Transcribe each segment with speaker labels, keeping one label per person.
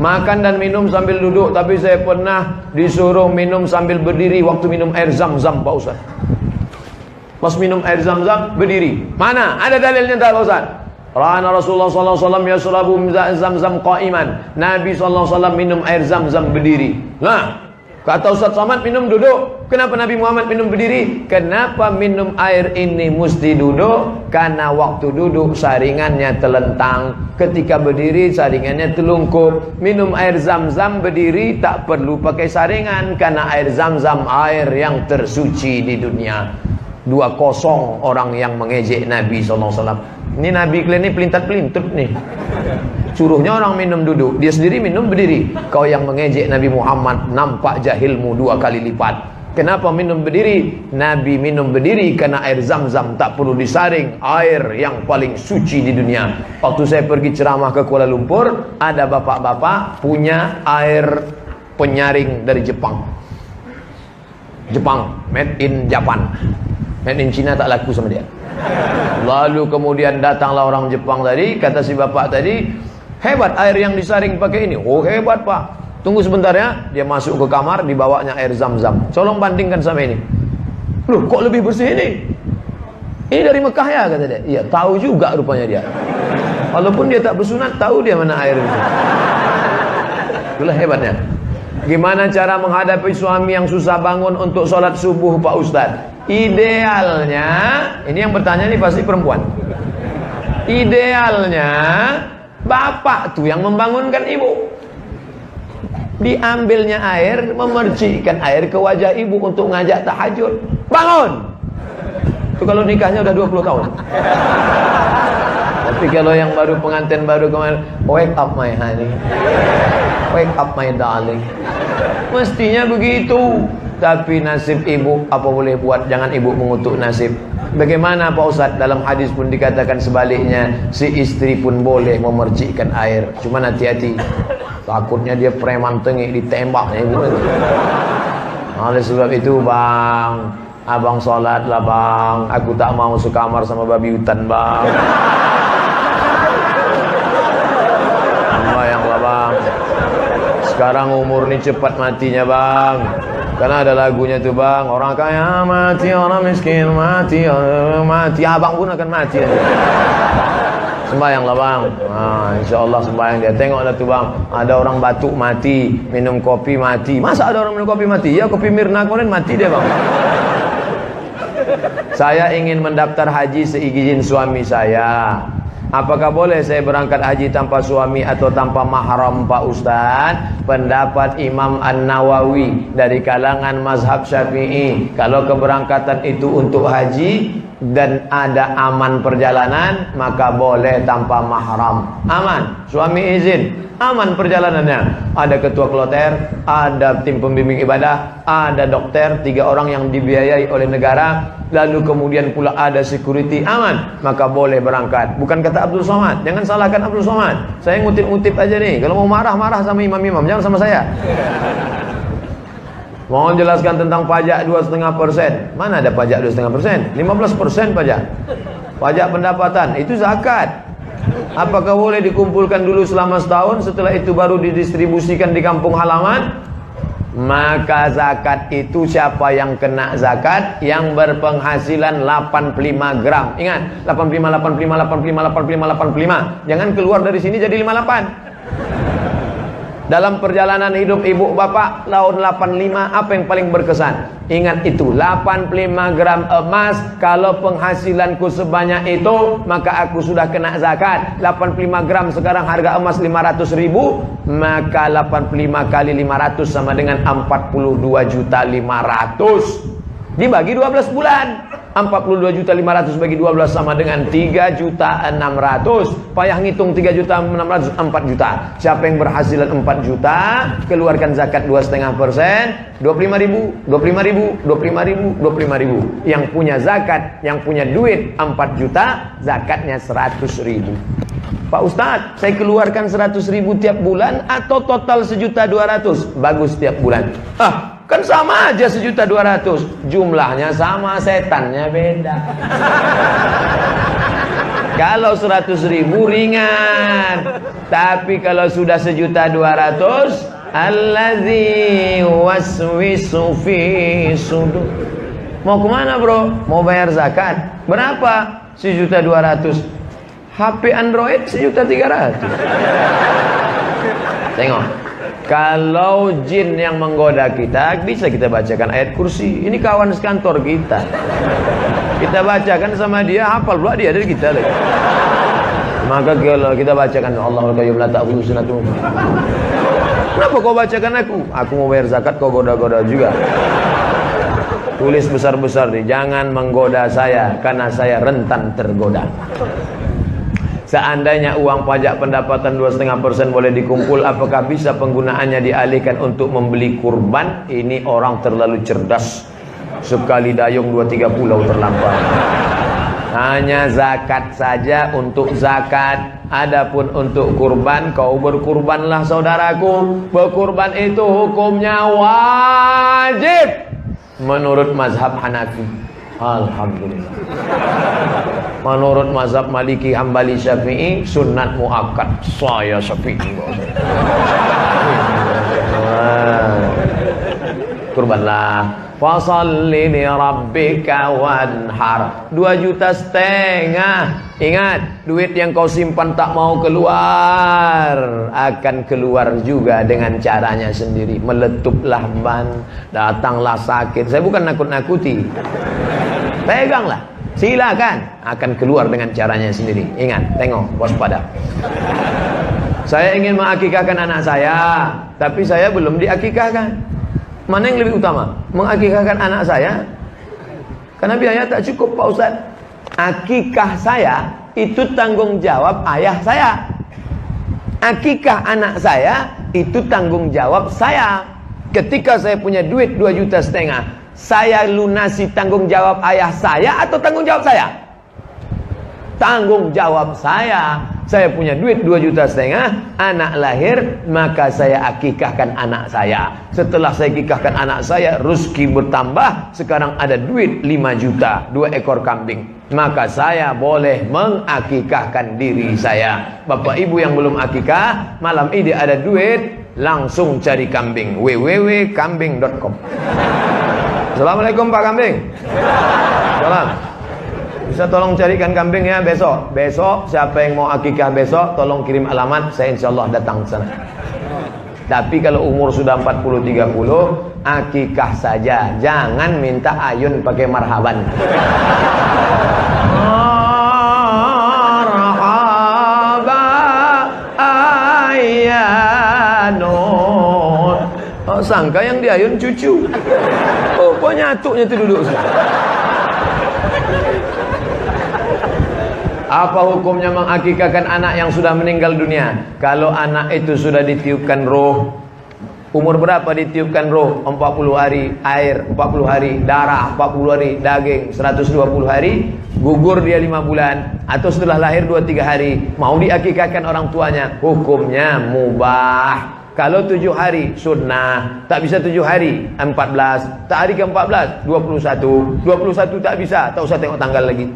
Speaker 1: Makan dan minum sambil duduk, tapi saya pernah disuruh minum sambil berdiri waktu minum air zam-zam, Pak Ustaz. Pas minum air zam-zam berdiri. Mana? Ada dalilnya tak, Pak Ustaz? Rana Rasulullah sallallahu alaihi wasallam yashrabu zam-zam qa'iman. Nabi sallallahu alaihi wasallam minum air zam-zam berdiri. Nah, kata Ustaz Somad minum duduk. Kenapa Nabi Muhammad minum berdiri? Kenapa minum air ini mesti duduk? Karena waktu duduk saringannya telentang, ketika berdiri saringannya telungkup. Minum air zam-zam berdiri tak perlu pakai saringan, karena air zam-zam air yang tersuci di dunia. 2-0 orang yang mengejek Nabi SAW. Ini Nabi kalian ini pelintat-pelintut nih. Suruhnya orang minum duduk, dia sendiri minum berdiri. Kau yang mengejek Nabi Muhammad, nampak jahilmu 2 kali lipat. Kenapa minum berdiri? Nabi minum berdiri karena air zam-zam tak perlu disaring, air yang paling suci di dunia. Waktu saya pergi ceramah ke Kuala Lumpur, ada bapak-bapak punya air penyaring dari Jepang. Jepang, made in Japan. Made in China tak laku sama dia. Lalu kemudian datanglah orang Jepang tadi, kata si bapak tadi, hebat air yang disaring pakai ini. Oh hebat Pak. Tunggu sebentar ya. Dia masuk ke kamar, dibawanya air zam-zam. Tolong bandingkan sama ini. Loh kok lebih bersih ini? Ini dari Mekah ya, kata dia. Iya tahu juga rupanya dia. Walaupun dia tak bersunat, tahu dia mana air itu. Itulah hebatnya. Gimana cara menghadapi suami yang susah bangun untuk sholat subuh, Pak Ustadz? Idealnya, ini yang bertanya ini pasti perempuan. Idealnya bapak tuh yang membangunkan ibu. Diambilnya air, memercikkan air ke wajah ibu untuk ngajak tahajud. Bangun! Itu kalau nikahnya udah 20 tahun. Tapi kalau yang baru pengantin baru kemarin, wake up my honey, wake up my darling. Mestinya begitu. Tapi nasib ibu apa boleh buat, jangan ibu mengutuk nasib. Bagaimana Pak Ustadz? Dalam hadis pun dikatakan sebaliknya, si istri pun boleh memercikkan air. Cuma hati-hati, takutnya dia preman tengik ditembak. Oleh sebab itu bang, abang sholat lah bang. Aku tak mau sekamar sama babi hutan bang. Bayanglah bang, sekarang umur ini cepat matinya bang. Karena ada lagunya tuh bang, orang kaya mati, orang miskin mati, mati, abang pun akan mati. Sembayang lah bang, nah, insya Allah sembayang dia. Tengoklah tuh bang, ada orang batuk mati, minum kopi mati. Masa ada orang minum kopi mati? Ya kopi Mirna kemarin mati dia bang. Saya ingin mendaftar haji seizin suami saya. Apakah boleh saya berangkat haji tanpa suami atau tanpa mahram Pak Ustadz? Pendapat Imam An-Nawawi dari kalangan mazhab Syafi'i, kalau keberangkatan itu untuk haji dan ada aman perjalanan, maka boleh tanpa mahram. Aman, suami izin, aman perjalanannya. Ada ketua kloter, ada tim pembimbing ibadah, ada dokter, 3 orang yang dibiayai oleh negara, lalu kemudian pula ada security, aman, maka boleh berangkat. Bukan kata Abdul Somad, jangan salahkan Abdul Somad. Saya ngutip-ngutip aja nih. Kalau mau marah-marah sama imam-imam, jangan sama saya. Mohon jelaskan tentang pajak 2,5%. Mana ada pajak 2,5%? 15% pajak. Pajak pendapatan, itu zakat. Apakah boleh dikumpulkan dulu selama setahun, setelah itu baru didistribusikan di kampung halaman? Maka zakat itu siapa yang kena zakat? Yang berpenghasilan 85 gram. Ingat, 85, 85, 85, 85, 85. Jangan keluar dari sini jadi 58. Dalam perjalanan hidup ibu bapak tahun 85, apa yang paling berkesan? Ingat itu, 85 gram emas. Kalau penghasilanku sebanyak itu, maka aku sudah kena zakat. 85 gram sekarang harga emas 500.000, maka 85 kali 500 sama dengan 42.500.000. Dibagi 12 bulan. 42.500.000 bagi 12 sama dengan 3.600.000. Payah ngitung 3.600.000, 4 juta. Siapa yang berhasilan 4 juta, keluarkan zakat 2,5%, 25.000, 25.000, 25.000, 25.000. Yang punya zakat, yang punya duit 4 juta, zakatnya 100.000. Pak Ustadz, saya keluarkan 100.000 tiap bulan atau total 1.200.000? Bagus tiap bulan. Kan sama aja 1.200.000. Jumlahnya sama, setannya beda. Kalau 100.000 ringan. Tapi kalau sudah 1.200.000, allazi waswisu fi sudur. Mau kemana bro? Mau bayar zakat. Berapa? 1.200.000. HP Android 1.300.000. Tengok. Kalau jin yang menggoda kita, bisa kita bacakan ayat kursi. Ini kawan sekantor kita. Kita bacakan sama dia, hafal pula dia dari kita lagi. Maka kalau kita bacakan Allahul Qayyum la ta'khudhuhu sinatun. Kenapa kau bacakan aku? Aku mau bayar zakat, kau goda-goda juga. Tulis besar-besar nih, jangan menggoda saya karena saya rentan tergoda. Seandainya uang pajak pendapatan 2,5% boleh dikumpul, apakah bisa penggunaannya dialihkan untuk membeli kurban? Ini orang terlalu cerdas. Sekali dayung 2-3 pulau terlampau. Hanya zakat saja untuk zakat. Adapun untuk kurban, kau berkurbanlah saudaraku. Berkurban itu hukumnya wajib menurut mazhab Hanafi. Alhamdulillah. Menurut mazhab Maliki, Hambali, Syafi'i sunat muakkad. Saya Syafi'i. Kurbanlah. Fasalli li rabbika wanhar. 2,5 juta. Ingat, duit yang kau simpan tak mau keluar akan keluar juga dengan caranya sendiri. Meletuplah ban, datanglah sakit. Saya bukan nakut-nakuti. Peganglah, silakan, akan keluar dengan caranya sendiri. Ingat, tengok, waspada. Saya ingin mengakikahkan anak saya, tapi saya belum diakikahkan. Mana yang lebih utama? Mengakikahkan anak saya? Karena biaya tak cukup Pak Ustaz. Akikah saya itu tanggung jawab ayah saya. Akikah anak saya itu tanggung jawab saya. Ketika saya punya duit 2,5 juta, saya lunasi tanggung jawab ayah saya atau tanggung jawab saya? Tanggung jawab saya. Saya punya duit 2,5 juta, anak lahir, maka saya akikahkan anak saya. Setelah saya akikahkan anak saya, rezeki bertambah, sekarang ada duit 5 juta, 2 ekor kambing. Maka saya boleh mengakikahkan diri saya. Bapak ibu yang belum akikah, malam ini ada duit, langsung cari kambing. www.kambing.com. Assalamualaikum Pak Kambing. Salam. Bisa tolong carikan kambing ya besok. Besok siapa yang mau akikah besok, tolong kirim alamat, saya insyaallah datang ke sana. Tapi kalau umur sudah 40-30, akikah saja. Jangan minta ayun pakai marhaban. Marhaba ayyanun. Oh, sangka yang diayun cucu. Oh, kok nyatuknya itu duduk. Apa hukumnya mengakikahkan anak yang sudah meninggal dunia? Kalau anak itu sudah ditiupkan roh, umur berapa ditiupkan roh? 40 hari air, 40 hari darah, 40 hari daging, 120 hari, gugur dia 5 bulan, atau setelah lahir 2-3 hari, mau diakikahkan orang tuanya, hukumnya mubah. Kalau 7 hari sunnah, tak bisa 7 hari 14, tak hari ke-14 21 tak bisa, tak usah tengok tanggal lagi.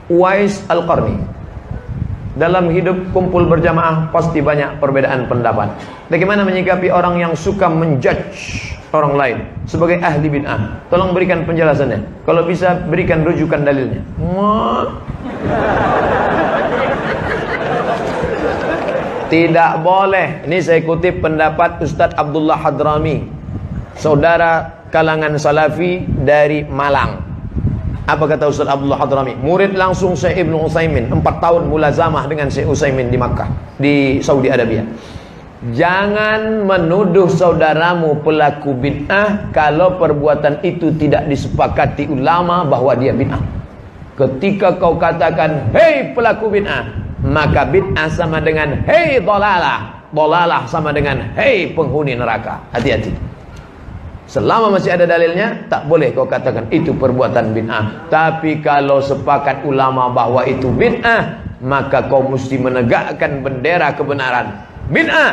Speaker 1: Uwais Al-Qarni, dalam hidup kumpul berjamaah pasti banyak perbedaan pendapat. Bagaimana menyikapi orang yang suka menjudge orang lain sebagai ahli bid'ah? Tolong berikan penjelasannya. Kalau bisa berikan rujukan dalilnya. Tidak boleh. Ini saya kutip pendapat Ustadz Abdullah Hadrami, saudara kalangan Salafi dari Malang. Apa kata Ustaz Abdullah Hadrami? Murid langsung Syekh Ibnu Utsaimin, 4 tahun mulazamah dengan Syekh Utsaimin di Makkah, di Saudi Arabia. Jangan menuduh saudaramu pelaku bid'ah kalau perbuatan itu tidak disepakati ulama bahwa dia bid'ah. Ketika kau katakan, hei pelaku bid'ah, maka bid'ah sama dengan hei dolalah, dolalah sama dengan hei penghuni neraka. Hati-hati. Selama masih ada dalilnya, tak boleh kau katakan itu perbuatan bid'ah. Tapi kalau sepakat ulama bahwa itu bid'ah, maka kau mesti menegakkan bendera kebenaran. Bid'ah,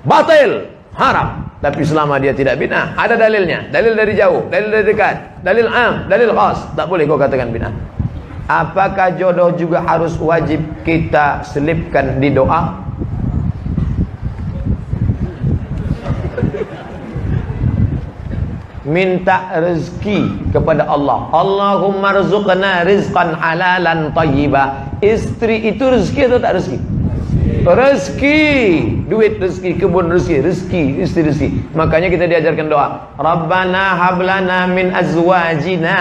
Speaker 1: batil, haram. Tapi selama dia tidak bid'ah, ada dalilnya. Dalil dari jauh, dalil dari dekat, dalil am, dalil khas. Tak boleh kau katakan bid'ah. Apakah jodoh juga harus wajib kita selipkan di doa? Minta rezeki kepada Allah. Allahumma rzuqna rizqan halalan thayyiba. Istri itu rezeki atau tak rezeki? Rezeki, duit rezeki, kebun rezeki, istri rezeki. Makanya kita diajarkan doa. Rabbana hablana min azwajina,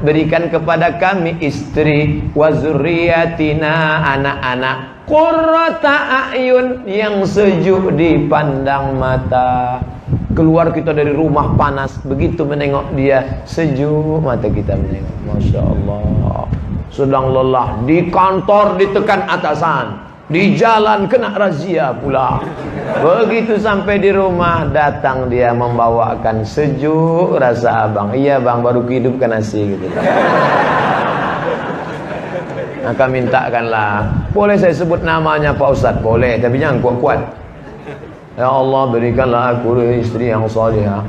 Speaker 1: berikan kepada kami istri, wa zurriyatina, anak-anak, qurrata a'yun, yang sejuk dipandang mata. Keluar kita dari rumah panas, begitu menengok dia sejuk mata kita menengok. Masya Allah. Sedang lelah di kantor ditekan atasan, di jalan kena razia pula. Begitu sampai di rumah datang dia membawakan sejuk rasa abang. Iya bang, baru hidupkan nasi gitu. Maka mintakanlah. Boleh saya sebut namanya Pak Ustadz? Boleh, tapi jangan kuat-kuat. Ya Allah, berikanlah aku istri yang salihah.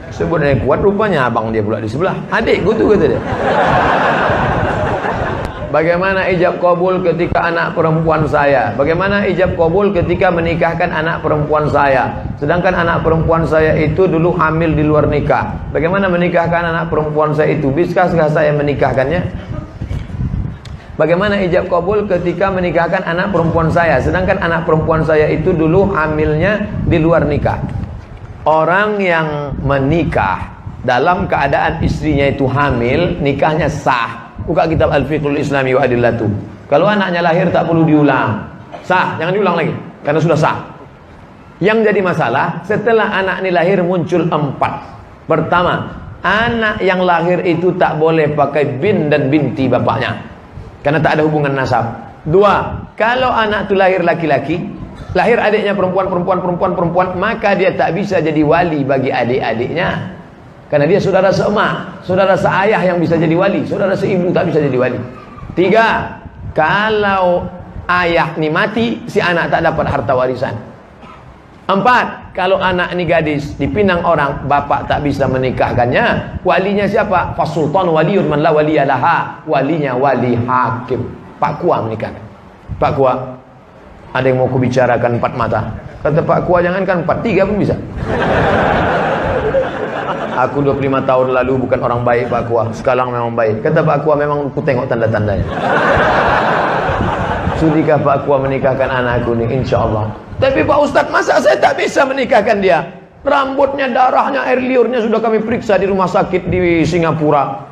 Speaker 1: Sebutnya kuat, rupanya abang dia pula di sebelah. Adik gitu kata dia. Bagaimana ijab kabul ketika anak perempuan saya? Bagaimana ijab kabul ketika menikahkan anak perempuan saya? Sedangkan anak perempuan saya itu dulu hamil di luar nikah. Bagaimana menikahkan anak perempuan saya itu? Bisakah saya menikahkannya? Bagaimana ijab kabul ketika menikahkan anak perempuan saya? Sedangkan anak perempuan saya itu dulu hamilnya di luar nikah. Orang yang menikah dalam keadaan istrinya itu hamil, nikahnya sah. Buka kitab Al-Fiqhul Islami wa Adillatu. Kalau anaknya lahir tak perlu diulang. Sah, jangan diulang lagi karena sudah sah. Yang jadi masalah, setelah anak ini lahir muncul 4. Pertama, anak yang lahir itu tak boleh pakai bin dan binti bapaknya, karena tak ada hubungan nasab. 2, kalau anak itu lahir laki-laki, lahir adiknya perempuan, maka dia tak bisa jadi wali bagi adik-adiknya. Karena dia saudara seemak, saudara seayah yang bisa jadi wali, saudara seibu tak bisa jadi wali. 3, kalau ayah ni mati, si anak tak dapat harta warisan. 4, kalau anak ni gadis dipinang orang, bapak tak bisa menikahkannya. Walinya siapa? Fasultan waliyun man la waliyalaha. Walinya wali hakim. Pak Kua menikahkan. Pak Kua, ada yang mau kubicarakan 4 mata. Kata Pak Kua, jangankan 4, 3 pun bisa. Aku 25 tahun lalu bukan orang baik Pak Kua, sekarang memang baik. Kata Pak Kua, memang aku tengok tanda-tandanya. Sudikah Pak Kua menikahkan anakku ini? Insya Allah. Tapi Pak Ustadz, masa saya tak bisa menikahkan dia? Rambutnya, darahnya, air liurnya sudah kami periksa di rumah sakit di Singapura.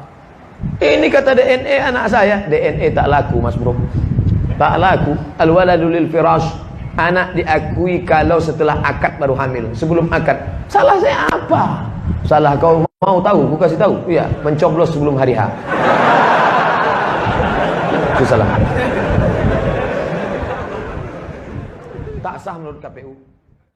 Speaker 1: Ini kata DNA anak saya. DNA tak laku mas bro, tak laku. Al-waladu lil firash. Anak diakui kalau setelah akad baru hamil. Sebelum akad, salah saya apa? Salah kau mau tahu? Aku kasih tahu. Iya, mencoblos sebelum hari H. Itu salah. Tak sah menurut KPU.